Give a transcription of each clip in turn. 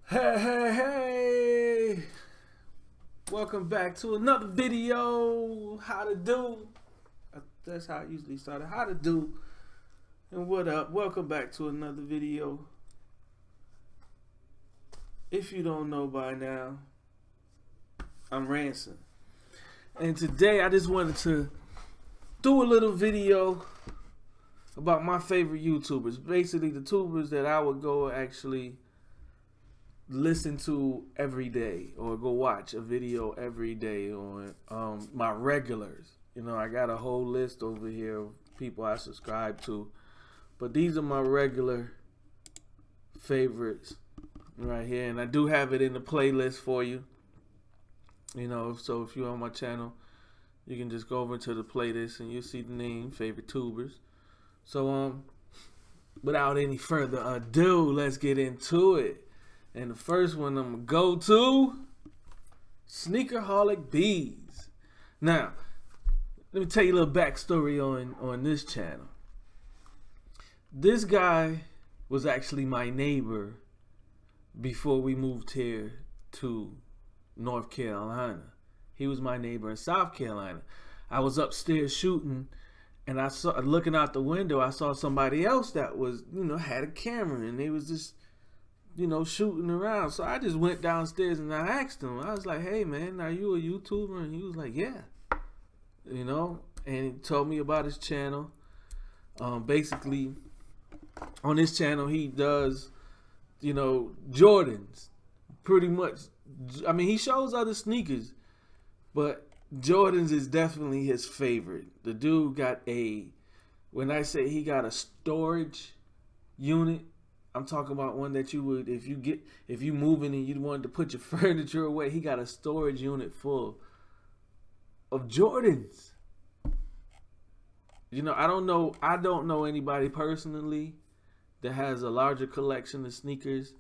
Hey, welcome back to another video. How to do? That's how I usually start it. How to do? And what up? Welcome back to another video. If you don't know by now, I'm Ransom, and today I just wanted to do a little video about my favorite YouTubers. Basically, the tubers that I would go actually listen to every day or go watch a video every day on my regulars. You know, I got a whole list over here of people I subscribe to, but these are my regular favorites right here, and I do have it in the playlist for you. You know, so if you're on my channel, you can just go over to the playlist and you'll see the name favorite tubers. So without any further ado, let's get into it. And the first one I'm going to go to, Sneakerholic Beans. Now, let me tell you a little backstory on this channel. This guy was actually my neighbor before we moved here to North Carolina. He was my neighbor in South Carolina. I was upstairs shooting, and I saw, looking out the window, I saw somebody else that was, had a camera, and they was just shooting around. So I just went downstairs and I asked him. I was like, "Hey man, are you a YouTuber?" And he was like, "Yeah." And he told me about his channel. Basically, on his channel, he does, Jordans. Pretty much. I mean, he shows other sneakers, but Jordans is definitely his favorite. The dude got when I say he got a storage unit, I'm talking about one that you would, if you moving and you wanted to put your furniture away, he got a storage unit full of Jordans. I don't know anybody personally that has a larger collection of sneakers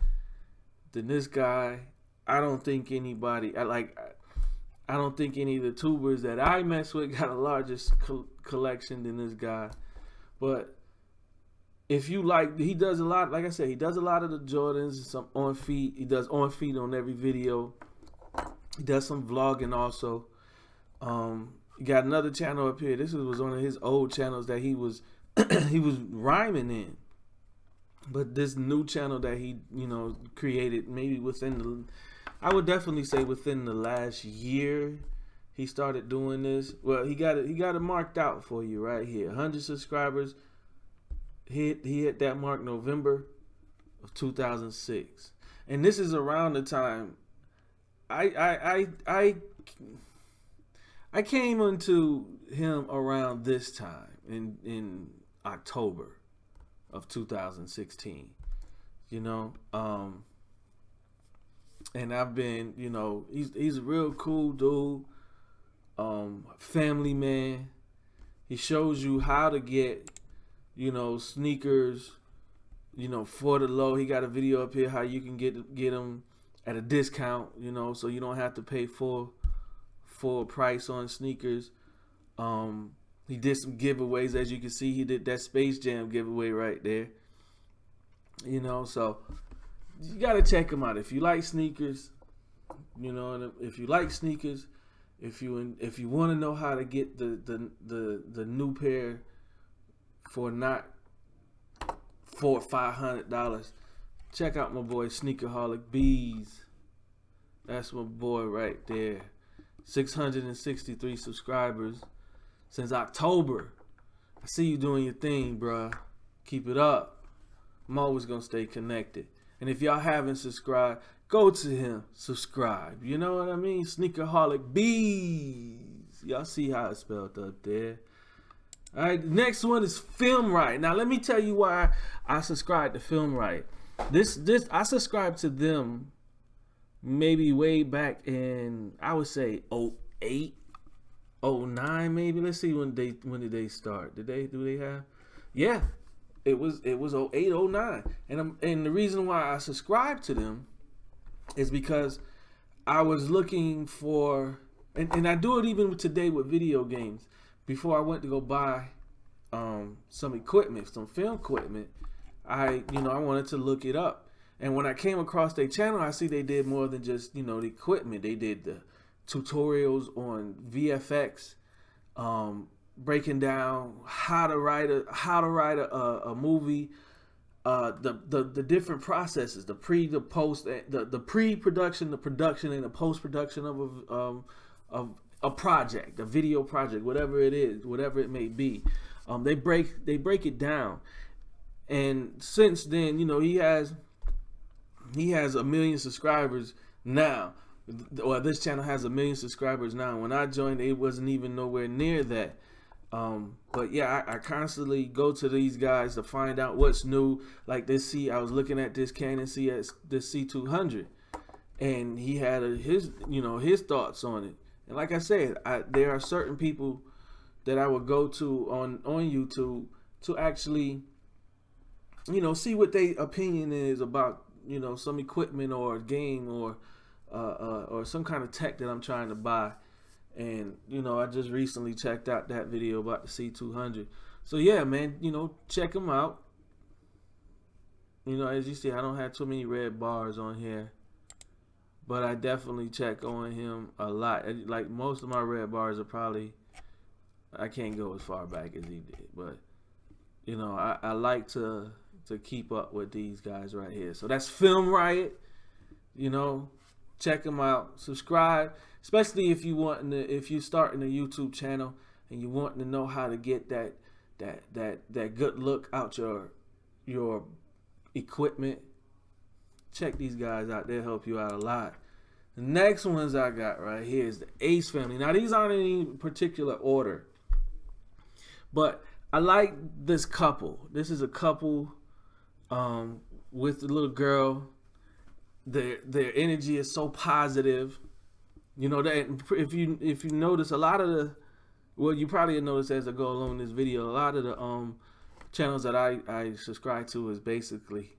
than this guy. I don't think anybody, I don't think any of the tubers that I mess with got a larger collection than this guy. But if you like, he does a lot, like I said, he does a lot of the Jordans, some on feet. He does on feet on every video. He does some vlogging also. He got another channel up here. This was one of his old channels that he was he was rhyming in. But this new channel that he, created maybe I would definitely say within the last year, he started doing this. Well, he got it marked out for you right here. 100 subscribers. He hit that mark November of 2006, and this is around the time I came into him around this time in October of 2016. And I've been, he's a real cool dude, family man. He shows you how to get sneakers, for the low. He got a video up here how you can get them at a discount, so you don't have to pay full price on sneakers. He did some giveaways, as you can see. He did that Space Jam giveaway right there. So you gotta check him out if you like sneakers. And if you like sneakers, if you want to know how to get the new pair for not $400 or $500, check out my boy Sneakerholic Beans. That's my boy right there. 663 subscribers since October. I see you doing your thing, bruh. Keep it up. I'm always gonna stay connected. And if y'all haven't subscribed, go to him, subscribe. You know what I mean? Sneakerholic Beans. Y'all see how it's spelled up there. All right, the next one is FilmRight. Now, let me tell you why I subscribed to FilmRight. I subscribed to them maybe way back in, I would say 08, 09 maybe. Let's see when did they start? Do they have? Yeah, it was 08, 09. And the reason why I subscribed to them is because I was looking for, and I do it even today with video games. Before I went to go buy some equipment, some film equipment, I wanted to look it up. And when I came across their channel, I see they did more than just, the equipment. They did the tutorials on VFX, breaking down how to write a movie, the different processes, the pre-production, the production, and the post-production of a project, a video project, whatever it is, whatever it may be. They break it down. And since then, he has 1 million subscribers now. Well, this channel has 1 million subscribers now. When I joined, it wasn't even nowhere near that. But yeah, I constantly go to these guys to find out what's new. Like I was looking at this Canon C200, and he had his thoughts on it. And like I said, there are certain people that I would go to on YouTube to actually, see what their opinion is about, some equipment or a game or some kind of tech that I'm trying to buy. And, I just recently checked out that video about the C200. So yeah, man, check them out. As you see, I don't have too many red bars on here, but I definitely check on him a lot. Like most of my red bars are probably, I can't go as far back as he did, but I like to keep up with these guys right here. So that's FilmRight. Check them out. Subscribe, especially if you're starting a YouTube channel and you want to know how to get that good look out your equipment. Check these guys out. They'll help you out a lot. The next ones I got right here is the Ace family. Now these aren't in any particular order, but I like this couple. This is a couple with the little girl. Their energy is so positive. That if you notice, a lot of you probably notice as I go along this video, a lot of the channels that I subscribe to is basically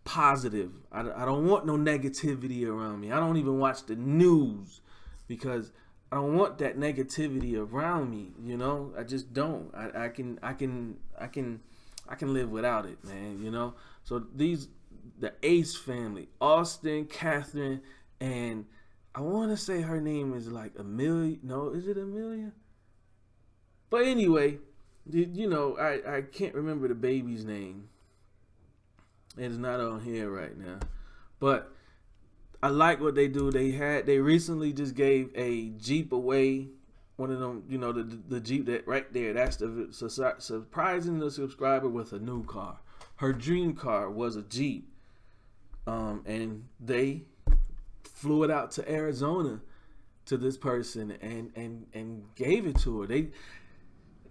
positive. I don't want no negativity around me. I don't even watch the news because I don't want that negativity around me. I just don't. I can live without it, man. So the Ace family, Austin, Catherine, and I want to say her name is like Amelia. No, is it Amelia? But anyway, I can't remember the baby's name. It's not on here right now. But I like what they do. They recently just gave a Jeep away. One of them, the Jeep that right there. That's the surprising the subscriber with a new car. Her dream car was a Jeep. And they flew it out to Arizona to this person and gave it to her.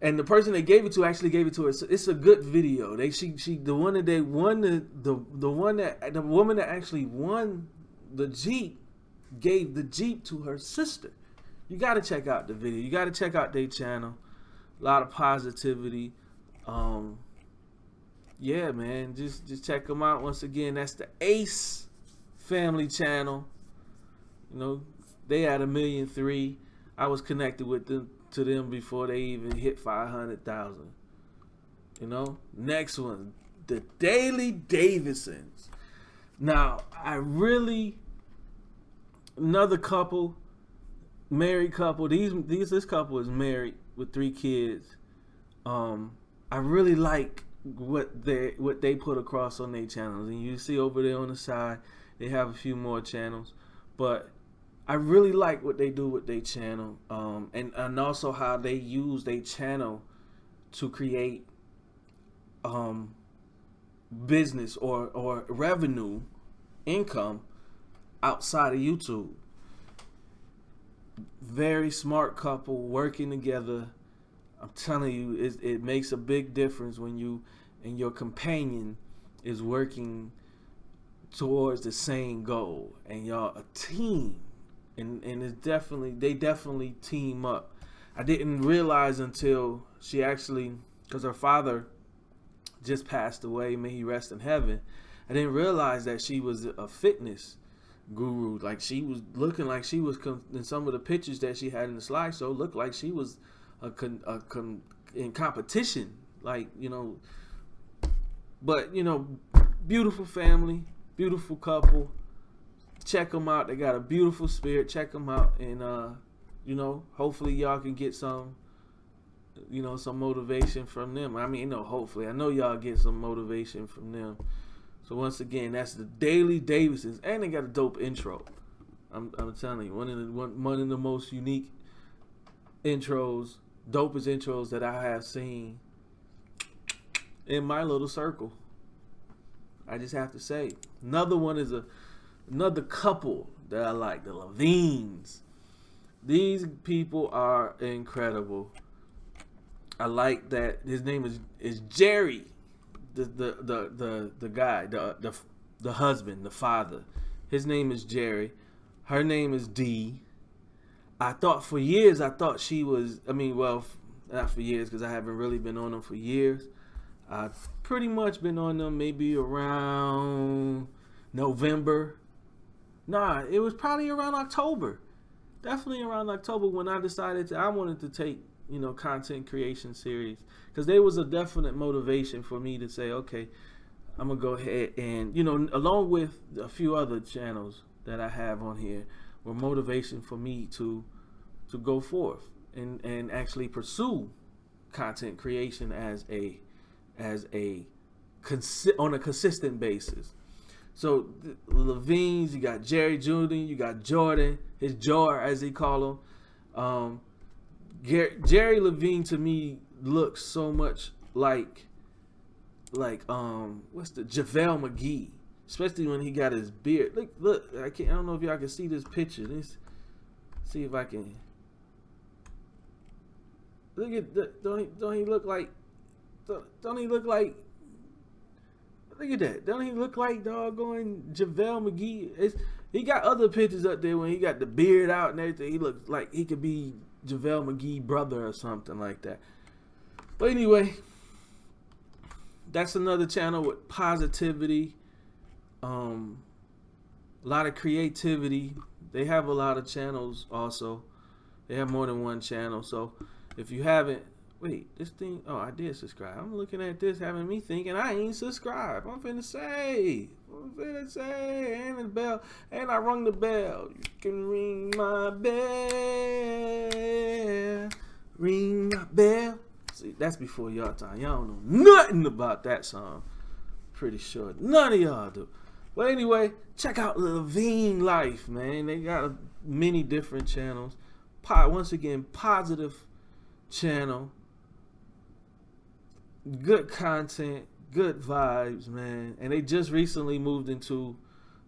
And the person they gave it to actually gave it to her. It's a good video. The woman that actually won the Jeep gave the Jeep to her sister. You got to check out the video. You got to check out their channel. A lot of positivity. Yeah, man, just check them out. Once again, that's the Ace family channel. They had 1.3 million. I was connected to them before they even hit 500,000. Next one, the Daily Davisons. Now, another couple, married couple. This couple is married with 3 kids. I really like what they put across on their channels, and you see over there on the side they have a few more channels, but I really like what they do with their channel, and also how they use their channel to create business or revenue income outside of YouTube. Very smart couple working together. I'm telling you, it makes a big difference when you and your companion is working towards the same goal, and y'all a team, and they definitely team up. I didn't realize until she actually, because her father just passed away, may he rest in heaven. I didn't realize that she was a fitness guru. Like, she was looking like she was in some of the pictures that she had in the slideshow, looked like she was in competition, like, but beautiful family, beautiful couple. Check them out. They got a beautiful spirit. Check them out, and you know, hopefully y'all can get some, you know, some motivation from them. I mean, you know, hopefully, I know y'all get some motivation from them. So once again, that's the Daily Davisons, and they got a dope intro. I'm telling you, one of the most unique intros, dopest intros that I have seen in my little circle. I just have to say, another one is another couple that I like, the Levines. These people are incredible. I like that his name is Jerry, the guy, the husband, the father. His name is Jerry. Her name is Dee. I thought for years, she was, I mean, well, not for years, because I haven't really been on them for years. I've pretty much been on them maybe around November. Nah, it was probably around October. Definitely around October when I decided I wanted to take, you know, content creation series. Because there was a definite motivation for me to say, okay, I'm going to go ahead and, you know, along with a few other channels that I have on here, were motivation for me to go forth and actually pursue content creation on a consistent basis. So the Levines, you got Jerry Jr., you got Jordan, his Jar as they call him. Jerry Levine to me looks so much like what's the JaVale McGee, especially when he got his beard. Look, I don't know if y'all can see this picture. Let's see if I can. Look at that. Don't he look like? Don't he look like? Look at that. Don't he look like doggone JaVale McGee? He got other pictures up there when he got the beard out and everything. He looks like he could be JaVale McGee brother or something like that. But anyway, that's another channel with positivity, a lot of creativity. They have a lot of channels also. They have more than one channel. So if you haven't, wait, this thing, oh, I did subscribe. I'm looking at this, having me thinking I ain't subscribed. I'm finna say, and the bell, and I rung the bell. You can ring my bell, ring my bell. See, that's before y'all time. Y'all don't know nothing about that song. Pretty sure none of y'all do. But anyway, check out Levine Life, man. They got many different channels. Once again, positive channel. Good content, good vibes, man. And they just recently moved into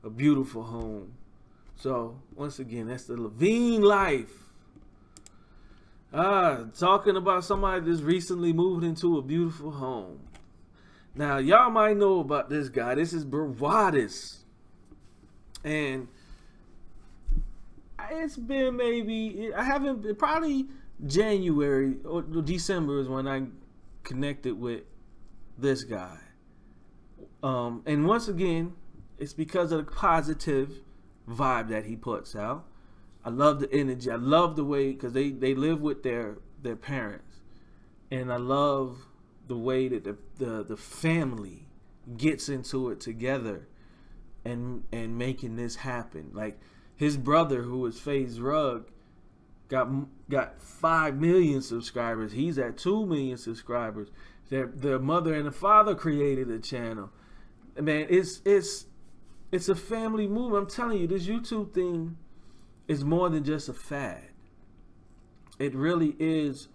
a beautiful home. So, once again, that's the Levine Life. Talking about somebody that's recently moved into a beautiful home. Now, y'all might know about this guy. This is Bharatas. And it's been probably January or December is when I connected with this guy. And once again, it's because of the positive vibe that he puts out. I love the energy. I love the way, because they live with their parents, and I love the way that the family gets into it together and making this happen. Like his brother, who is FaZe Rug, got 5 million subscribers. He's at 2 million subscribers. Their mother and the father created a channel. Man, it's a family move. I'm telling you, this YouTube thing is more than just a fad. It really is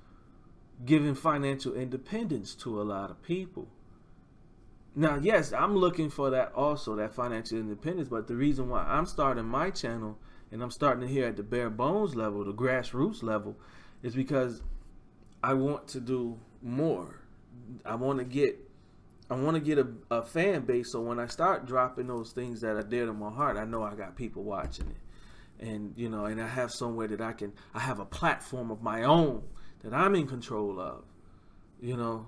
giving financial independence to a lot of people. Now, yes, I'm looking for that also, that financial independence, but the reason why I'm starting my channel and I'm starting here at the bare bones level, the grassroots level, is because I want to do more. I want to get a fan base, so when I start dropping those things that are dear to my heart, I know I got people watching it. And, you know, and I have somewhere that I have a platform of my own that I'm in control of. You know,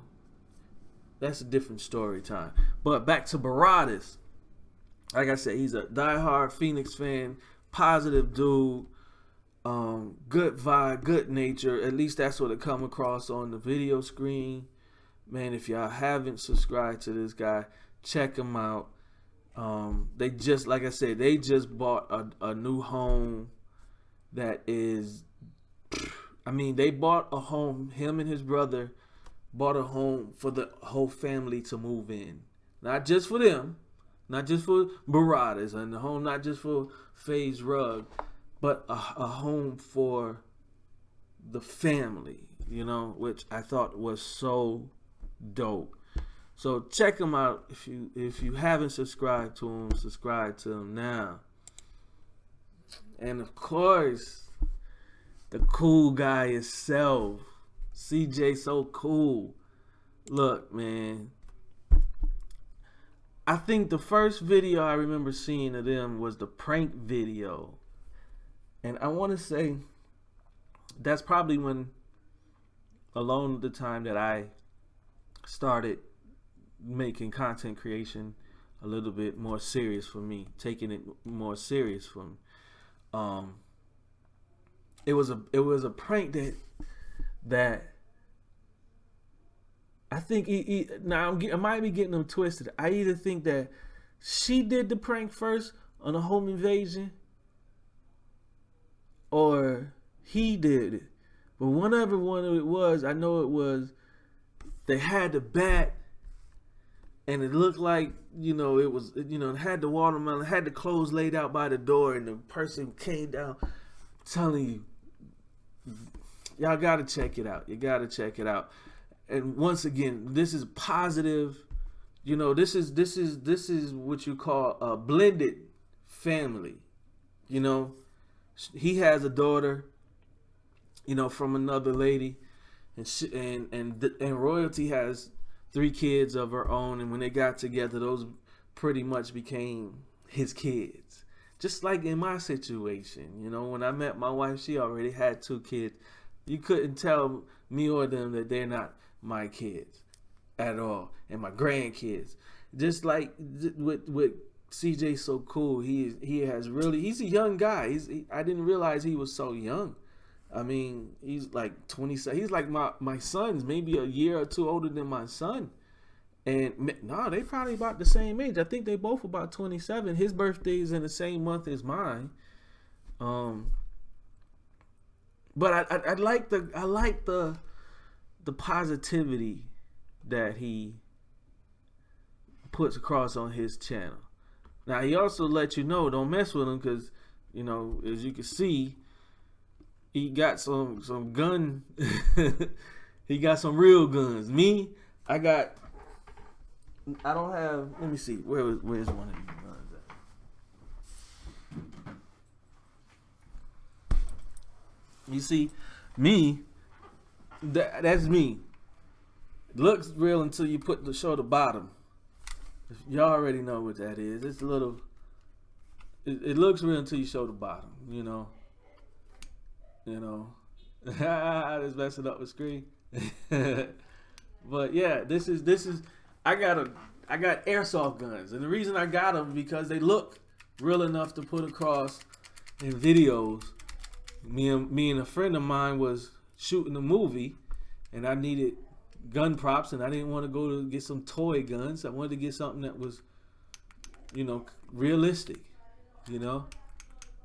that's a different story time. But back to Bharatas. Like I said, he's a diehard Phoenix fan, positive dude, good vibe, good nature. At least that's what it come across on the video screen. Man, if y'all haven't subscribed to this guy, check him out. They just, like I said, they just bought a new home that is, I mean, they bought a home. Him and his brother bought a home for the whole family to move in. Not just for them, not just for Bharatas, and the home not just for FaZe Rug, but a home for the family, you know, which I thought was so dope. So check him out. If you haven't subscribed to him, subscribe to him now. And of course, the cool guy himself, CJ, so cool. Look, man, I think the first video I remember seeing of them was the prank video. And I want to say that's probably when, along the time that I started making content creation a little bit more serious for me, taking it more serious for me. It was a prank that I think now I might be getting them twisted. I either think that she did the prank first on the home invasion, or he did it. But whatever one it was, I know it was, they had the bat, and it looked like, you know, it was, you know, it had the watermelon, had the clothes laid out by the door, and the person came down. I'm telling you, y'all gotta check it out. You gotta check it out. And once again, this is positive. You know, this is what you call a blended family. You know, he has a daughter, you know, from another lady, and Royalty has 3 kids of her own, and when they got together, those pretty much became his kids. Just like in my situation, you know, when I met my wife, she already had 2 kids. You couldn't tell me or them that they're not my kids at all, and my grandkids. Just like with CJ, so cool. He's a young guy. I didn't realize he was so young. I mean, he's like 27. He's like my son's, maybe a year or 2 older than my son. And no, they probably about the same age. I think they both about 27. His birthday is in the same month as mine. But I like the positivity that he puts across on his channel. Now, he also let you know, don't mess with him, because, you know, as you can see, he got some gun. He got some real guns. Me, I don't have, let me see, where's one of these guns at? You see, me, that's me. It looks real until you show the bottom. Y'all already know what that is. It's a little, it looks real until you show the bottom, you know. Just messing up the screen. But yeah, this is I got airsoft guns, and the reason I got them because they look real enough to put across in videos. Me and a friend of mine was shooting a movie, and I needed gun props, and I didn't want to go to get some toy guns. I wanted to get something that was, you know, realistic, you know.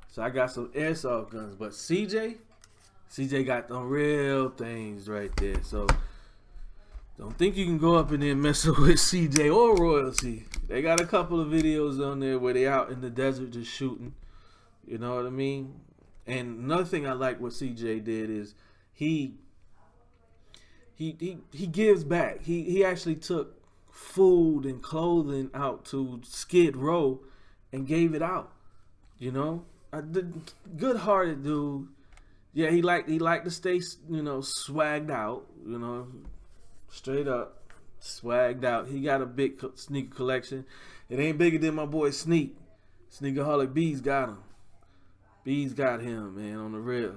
So I got some airsoft guns, but CJ got them real things right there. So don't think you can go up in there messing with CJ or Royalty. They got a couple of videos on there where they out in the desert just shooting. You know what I mean? And another thing I like what CJ did is he gives back. He actually took food and clothing out to Skid Row and gave it out. You know, good-hearted dude. Yeah, he liked to stay, you know, swagged out. You know, straight up swagged out. He got a big sneaker collection. It ain't bigger than my boy Sneakerholic Beans got him. Beans got him, man, on the real.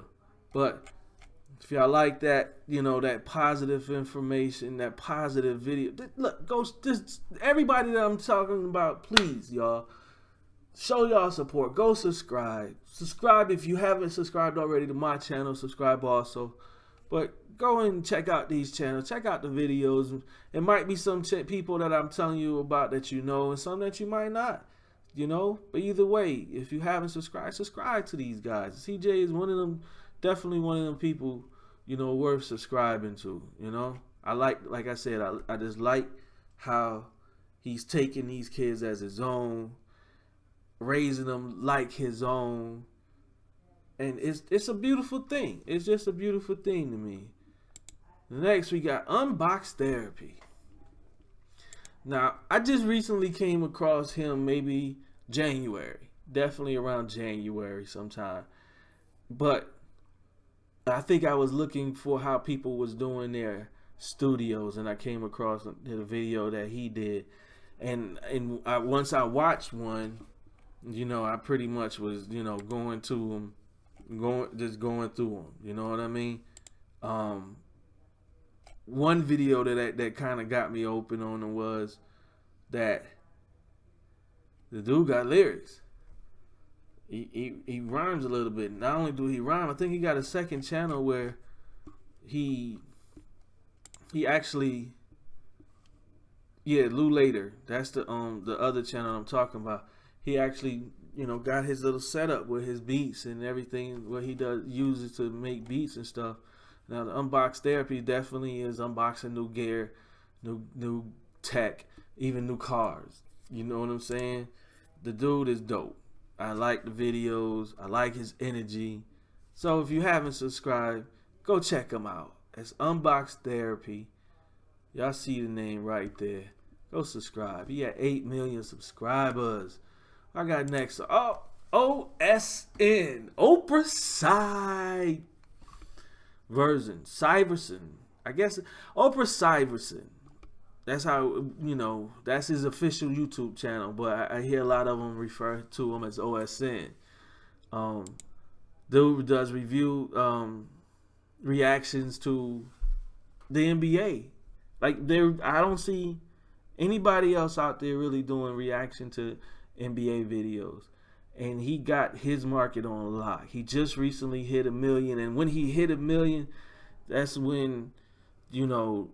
But if y'all like that, you know, that positive information, that positive video, look, everybody that I'm talking about, please, y'all, show y'all support. Go subscribe. Subscribe if you haven't subscribed already to my channel. Subscribe also. But go and check out these channels. Check out the videos. It might be some people that I'm telling you about that you know, and some that you might not. you know. But either way, if you haven't subscribed, subscribe to these guys. CJ is one of them, definitely one of them people, you know, worth subscribing to. You know, like I said, I just like how he's taking these kids as his own, raising them like his own, and it's a beautiful thing. It's just a beautiful thing to me. Next, we got Unbox Therapy. Now, I just recently came across him, maybe January, definitely around January sometime. But I think I was looking for how people was doing their studios, and I came across the video that he did. And once I watched one, you know, I pretty much was, you know, going through them. You know what I mean? One video that kind of got me open on him was that the dude got lyrics. He rhymes a little bit. Not only do he rhyme, I think he got a second channel where he actually, yeah, Lou Later. That's the other channel I'm talking about. He actually, you know, got his little setup with his beats and everything, what he uses to make beats and stuff. Now, the Unbox Therapy definitely is unboxing new gear, new tech, even new cars. You know what I'm saying? The dude is dope. I like the videos. I like his energy. So if you haven't subscribed, go check him out. It's Unbox Therapy. Y'all see the name right there. Go subscribe. He had 8 million subscribers. I got next. Oh, OSN. Oprah Side version. Syverson. I guess Oprah Syverson. That's how, you know, that's his official YouTube channel. But I hear a lot of them refer to him as OSN. Dude does review reactions to the NBA. Like, I don't see anybody else out there really doing reaction to NBA videos. And he got his market on lock. He just recently hit 1 million. And when he hit 1 million, that's when, you know,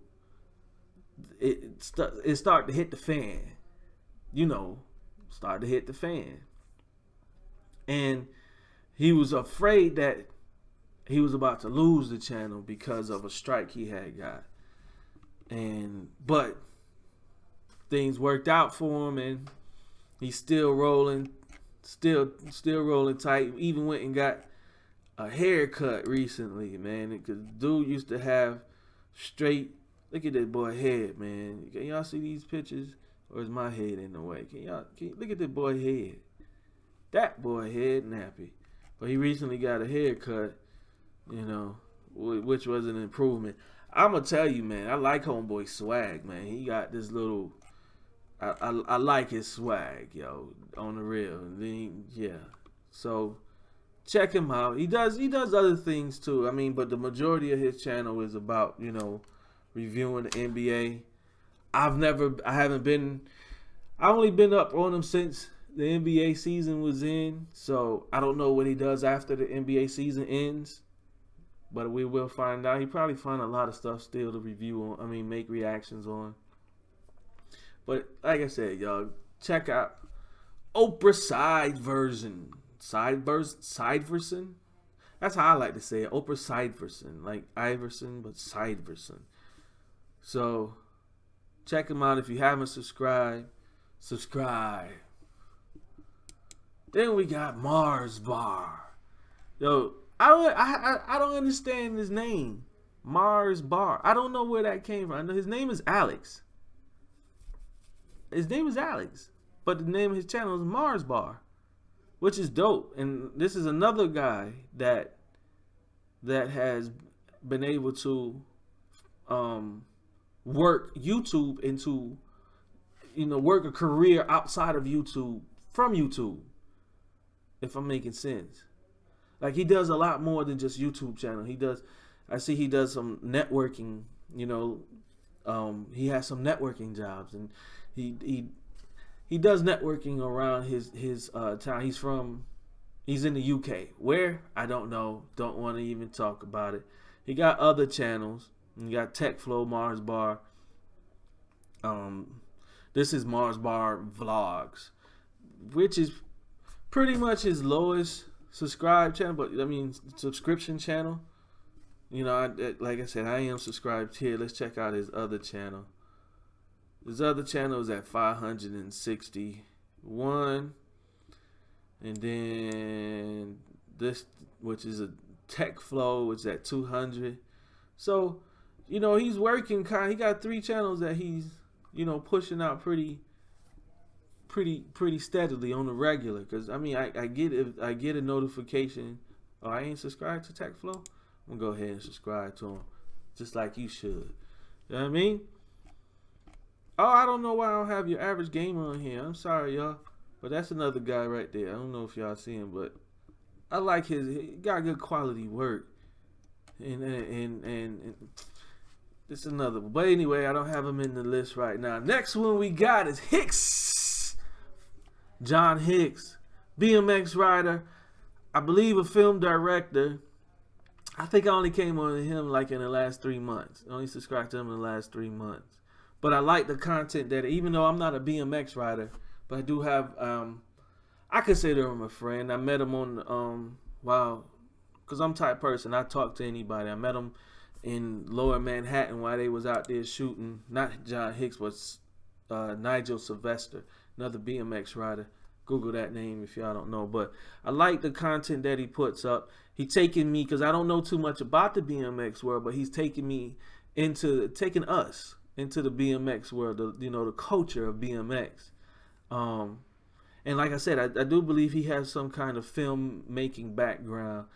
it started to hit the fan. You know, started to hit the fan. And he was afraid that he was about to lose the channel because of a strike he had got. But things worked out for him, and he's still rolling, still rolling tight. Even went and got a haircut recently, man. Because dude used to have straight. Look at that boy head, man. Can y'all see these pictures, or is my head in the way? Can you look at that boy head? That boy head nappy. But he recently got a haircut, you know, which was an improvement. I'm gonna tell you, man, I like homeboy swag, man. He got this little. I like his swag, yo, on the real. And then, yeah. So check him out. He does other things too. I mean, but the majority of his channel is about, you know, reviewing the NBA. I only been up on him since the NBA season was in. So I don't know what he does after the NBA season ends. But we will find out. He probably find a lot of stuff still to review on. I mean, make reactions on. But like I said, y'all, check out Oprah Syverson. Syverson? That's how I like to say it. Oprah Syverson. Like Iverson, but Syverson. So check him out. If you haven't subscribed, subscribe. Then we got Marsbar. Yo, I don't understand his name. Marsbar. I don't know where that came from. I know his name is Alex. But the name of his channel is Marsbar, which is dope. And this is another guy that has been able to work YouTube into, you know, work a career outside of YouTube from YouTube, if I'm making sense. Like, he does a lot more than just YouTube channel. I see he does some networking, you know. He has some networking jobs, and he does networking around his town. He's in the UK. Where? I don't know. Don't want to even talk about it. He got other channels. You got Tech Flow, Marsbar. This is Marsbar Vlogs. which is pretty much his lowest subscribe channel, but I mean subscription channel. You know, like I said, I am subscribed here. Let's check out his other channel. His other channel is at 561, and then this, which is a tech flow, is at 200. So, you know, he's working he got 3 channels that he's, you know, pushing out pretty steadily on the regular. Because I mean, I get a notification, oh, I ain't subscribed to Tech Flow, I'm gonna go ahead and subscribe to him, just like you should. You know what I mean? Oh, I don't know why I don't have your average gamer on here. I'm sorry, y'all, but that's another guy right there. I don't know if y'all see him, but I like he got good quality work, and it's another one. But anyway, I don't have him in the list right now. Next one we got is Hicks. John Hicks, BMX rider, I believe a film director. I think I only came on him like in the last 3 months. I only subscribed to him in the last 3 months. But I like the content that, even though I'm not a BMX rider, but I do have, I consider him a friend. I met him on, because I'm the type person, I talk to anybody. I met him in Lower Manhattan while they was out there shooting, not John Hicks, but Nigel Sylvester, another BMX rider. Google that name if y'all don't know. But I like the content that he puts up. He taking me, because I don't know too much about the BMX world, but he's taking us into the BMX world, the culture of BMX. And like I said, I do believe he has some kind of filmmaking background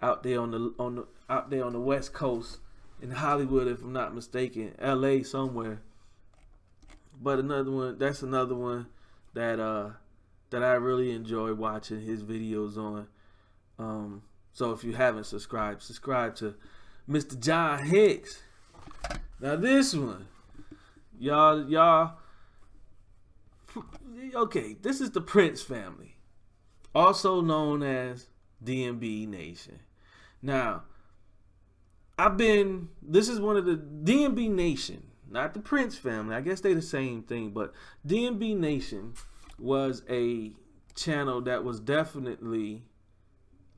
out there on the West Coast, in Hollywood, if I'm not mistaken, LA somewhere. But that's another one that I really enjoy watching his videos on. So if you haven't subscribe to Mr. John Hicks. Now this one, y'all, okay, this is the Prince family, also known as DMB Nation. Now, this is one of the DMB Nation, not the Prince family. I guess they the same thing, but DMB Nation was a channel that was definitely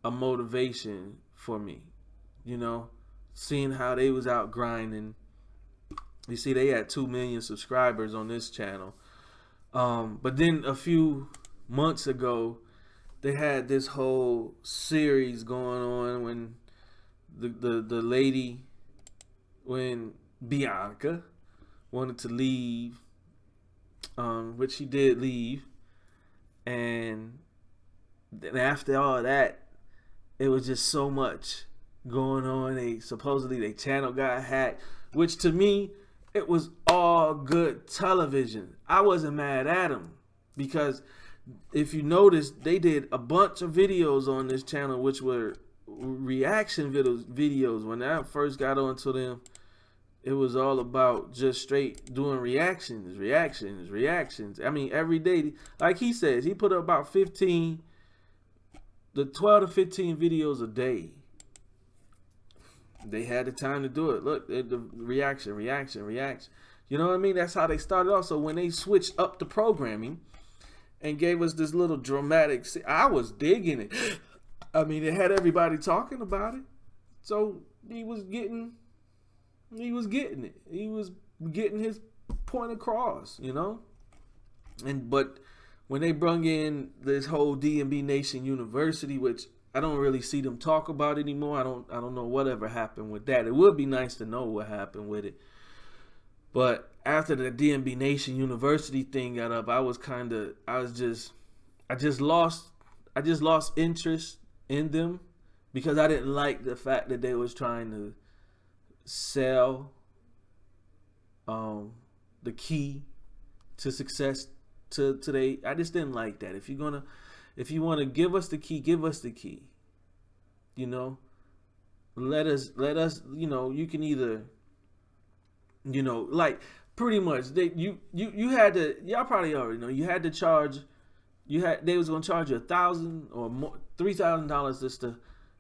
a motivation for me. You know, seeing how they was out grinding. You see, they had 2 million subscribers on this channel. But then a few months ago, they had this whole series going on when the lady, when Bianca wanted to leave, which she did leave, and then after all that, it was just so much going on. Supposedly their channel got hacked, which to me, it was all good television. I wasn't mad at them, because if you notice, they did a bunch of videos on this channel which were reaction videos. When I first got onto them, it was all about just straight doing reactions. I mean, every day, like he says, he put up about 12 to 15 videos a day. They had the time to do it. Look, the reaction. You know what I mean? That's how they started off. So when they switched up the programming and gave us this little dramatic, I was digging it. I mean, it had everybody talking about it. So he was getting it. He was getting his point across, you know? But when they brung in this whole DMB Nation University, which I don't really see them talk about anymore. I don't know whatever happened with that. It would be nice to know what happened with it. But after the DMB Nation University thing got up, I just lost interest in them, because I didn't like the fact that they was trying to sell the key to success to I just didn't like that. If you want to give us the key, give us the key. You know, let us, you know, you can either, you know, like pretty much you had to, y'all probably already know, you had to charge, they was going to charge you $1,000 or more, $3,000 just to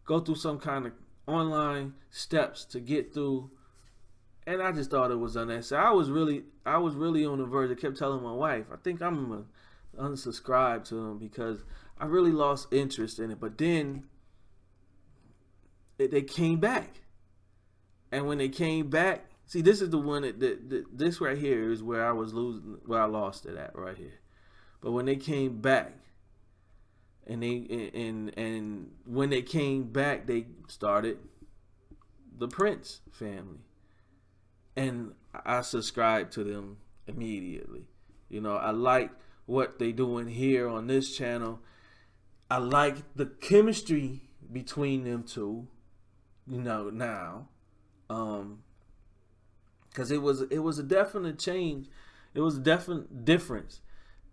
go through some kind of online steps to get through. And I just thought it was unnecessary. I was really on the verge. I kept telling my wife, I think I'm unsubscribed to them because I really lost interest in it. But then they came back, and when they came back, see, this is the one this right here is where I was losing, where I lost it at right here. But when they came back, and when they came back, they started the Prince family, and I subscribed to them immediately. You know, I like what they doing here on this channel. I like the chemistry between them two. You know, now, because it was a definite change. It was a definite difference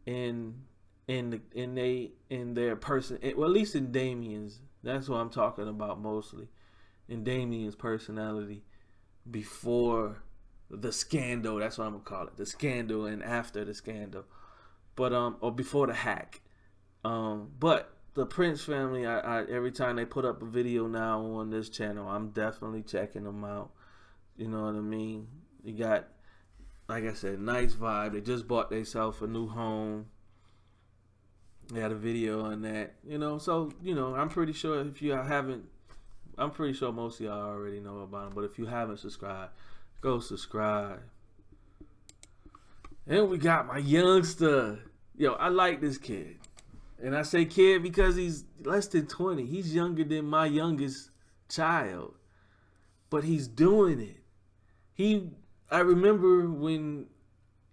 in their person. Well, at least in Damien's. That's what I'm talking about mostly. In Damien's personality before the scandal. That's what I'm gonna call it. The scandal and after the scandal, but or before the hack. But the Prince family, I every time they put up a video now on this channel, I'm definitely checking them out. You know what I mean? You got, like I said, nice vibe. They just bought themselves a new home. They had a video on that. You know, so, you know, I'm pretty sure if you haven't, I'm pretty sure most of y'all already know about them. But if you haven't subscribed, go subscribe. And we got my youngster. Yo, I like this kid. And I say kid because he's less than 20. He's younger than my youngest child. But he's doing it. I remember when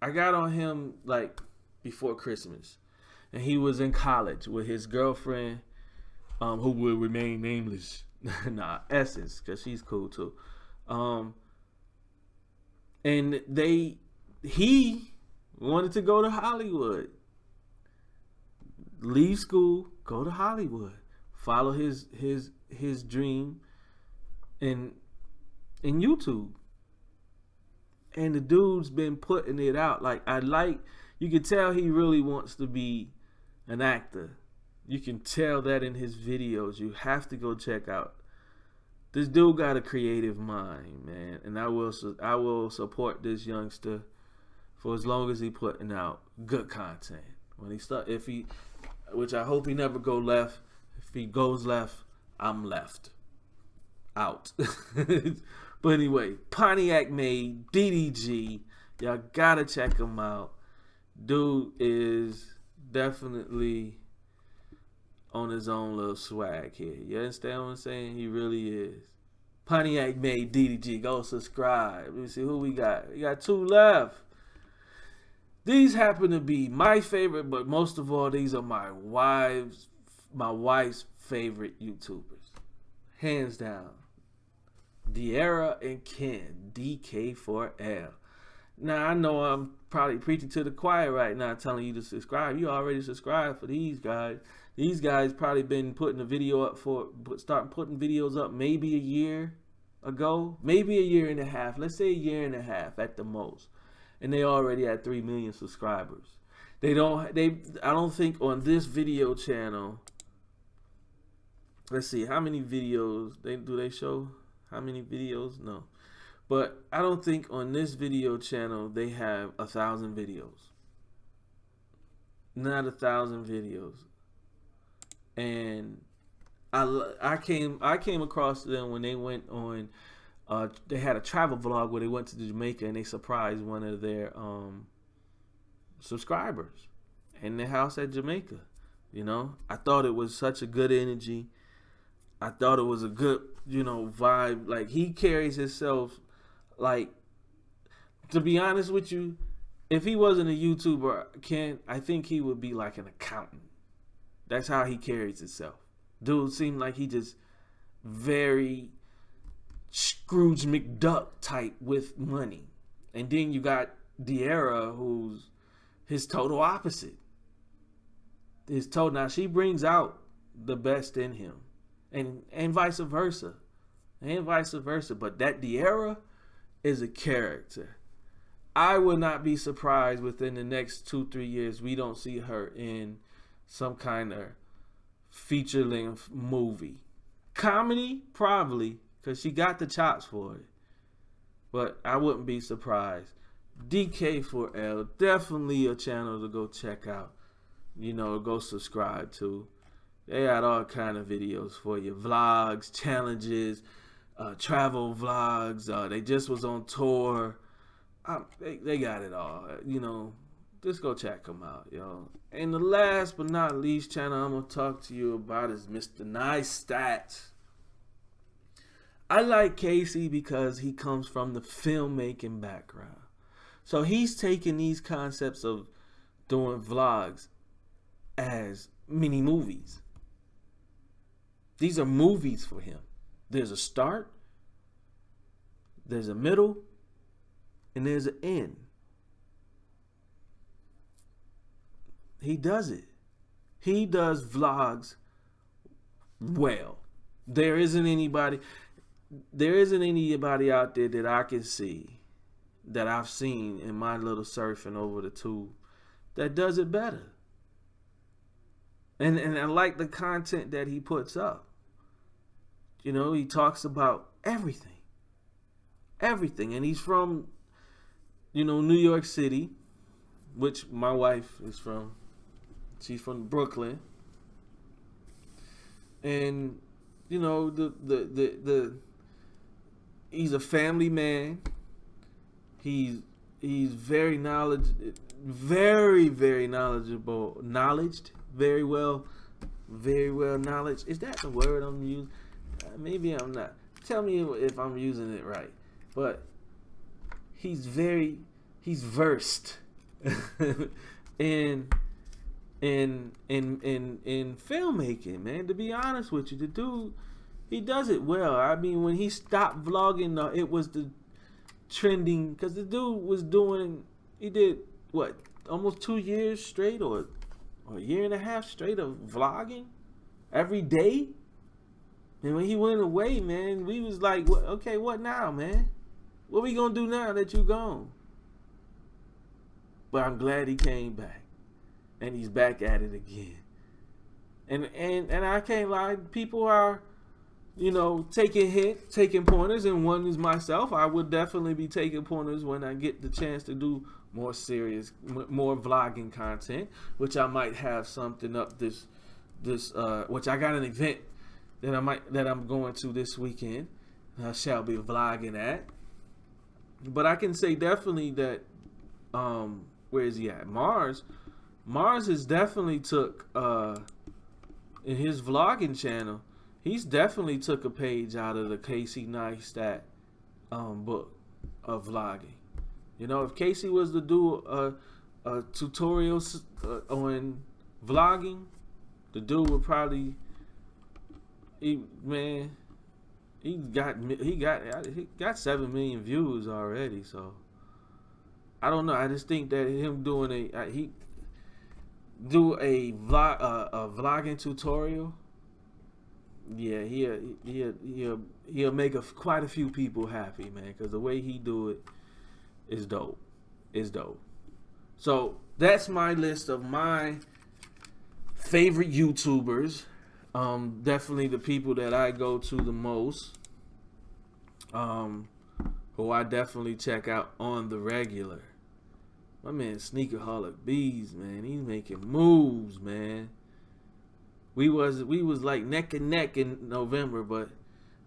I got on him like before Christmas. And he was in college with his girlfriend, who will remain nameless. Nah, Essence, because she's cool too. And he wanted to go to Hollywood. Leave school, go to Hollywood, follow his dream in YouTube. And the dude's been putting it out. Like, you can tell he really wants to be an actor. You can tell that in his videos. You have to go check out. This dude got a creative mind, man, and I will support this youngster for as long as he putting out good content. When which I hope he never go left. If he goes left, I'm left. Out. But anyway, Pontiac made DDG. Y'all gotta check him out. Dude is definitely on his own little swag here. You understand what I'm saying? He really is. Pontiac made DDG. Go subscribe. Let me see who we got. We got 2 left. These happen to be my favorite, but most of all, these are my wife's favorite YouTubers. Hands down. De'Ara and Ken, DK4L. Now, I know I'm probably preaching to the choir right now, telling you to subscribe. You already subscribed for these guys. These guys probably been putting a video up starting putting videos up maybe a year ago, maybe a year and a half. Let's say a year and a half at the most. And they already had 3 million subscribers. I don't think on this video channel, let's see, how many videos do they show? How many videos? No. But I don't think on this video channel they have 1,000 videos. Not 1,000 videos. And I came across them when they went on. They had a travel vlog where they went to Jamaica and they surprised one of their subscribers in their house at Jamaica. You know, I thought it was such a good energy. I thought it was a good, vibe. Like, he carries himself like, to be honest with you, if he wasn't a YouTuber, I think he would be like an accountant. That's how he carries himself. Dude seemed like he just very Scrooge McDuck type with money. And then you got De'Ara, who's his total opposite. Now she brings out the best in him. And vice versa. But that De'Ara is a character. I would not be surprised within the next 2-3 years we don't see her in some kind of feature-length movie. Comedy, probably, because she got the chops for it. But I wouldn't be surprised. DK4L, definitely a channel to go check out. go subscribe to. They got all kind of videos for you. Vlogs, challenges, travel vlogs. They just was on tour. They got it all. Just go check them out, yo. And the last but not least channel I'm going to talk to you about is Mr. Nice Tats. I like Casey because he comes from the filmmaking background. So he's taking these concepts of doing vlogs as mini movies. These are movies for him. There's a start, there's a middle, and there's an end. He does it. He does vlogs well. There isn't anybody out there that I can see, that I've seen in my little surfing over the tube, that does it better. And I like the content that he puts up. He talks about everything. Everything. And he's from, New York City, which my wife is from. She's from Brooklyn. And, he's a family man. He's very very knowledgeable. Very well knowledge. Is that the word I'm using? Maybe I'm not. Tell me if I'm using it right. But he's versed in filmmaking, man. To be honest with you, the dude, he does it well. I mean, when he stopped vlogging, it was the trending, because the dude he did what, almost 2 years straight, or a year and a half straight of vlogging every day. And when he went away, man, we was like, okay, what now, man? What we gonna do now that you gone? But I'm glad he came back, and he's back at it again. And I can't lie, people are, taking pointers, and one is myself. I would definitely be taking pointers when I get the chance to do more serious, more vlogging content, which I might have something up this which I got an event that I'm going to this weekend. I shall be vlogging at. But I can say definitely that where is he at? Mars has definitely took in his vlogging channel, he's definitely took a page out of the Casey Nice Tat book of vlogging. If Casey was to do a tutorial on vlogging, the dude would probably, he got 7 million views already. So I don't know. I just think that him doing a vlogging tutorial, yeah, he'll make quite a few people happy, man. Because the way he do it is dope. It's dope. So that's my list of my favorite YouTubers. Definitely the people that I go to the most, who I definitely check out on the regular. My man Sneakerholic Beans, man, he's making moves, man. We was like neck and neck in November, but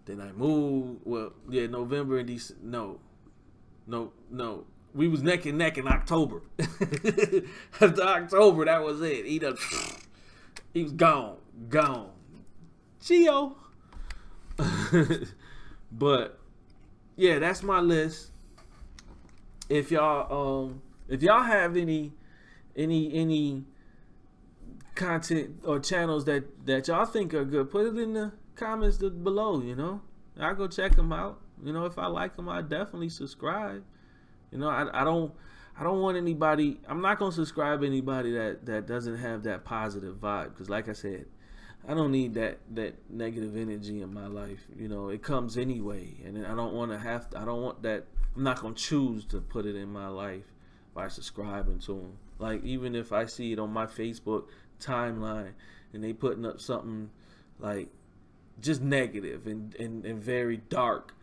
then I moved. Well, yeah, November and December. No. We was neck and neck in October. After October, that was it. He was gone. Gio. But yeah, that's my list. If y'all have any content or channels that y'all think are good, put it in the comments below. I'll go check them out. If I like them, I definitely subscribe. I don't want anybody. I'm not gonna subscribe to anybody that doesn't have that positive vibe. Because like I said, I don't need that negative energy in my life. It comes anyway, and I don't want to have to. I don't want that. I'm not gonna choose to put it in my life by subscribing to them. Like, even if I see it on my Facebook timeline and they putting up something like just negative and very dark,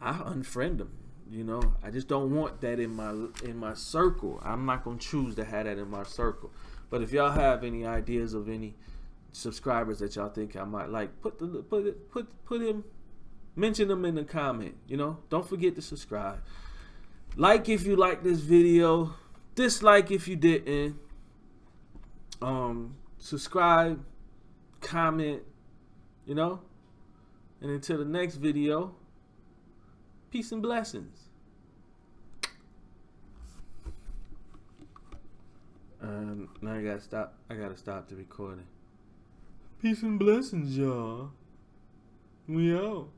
I unfriend them. I just don't want that in my circle. I'm not gonna choose to have that in my circle. But if y'all have any ideas of any subscribers that y'all think I might like, mention them in the comment. You know, don't forget to subscribe. Like if you like this video. Dislike if you didn't. Subscribe, comment, you know. And until the next video, peace and blessings. Now I gotta stop. I gotta stop the recording. Peace and blessings, y'all. We out.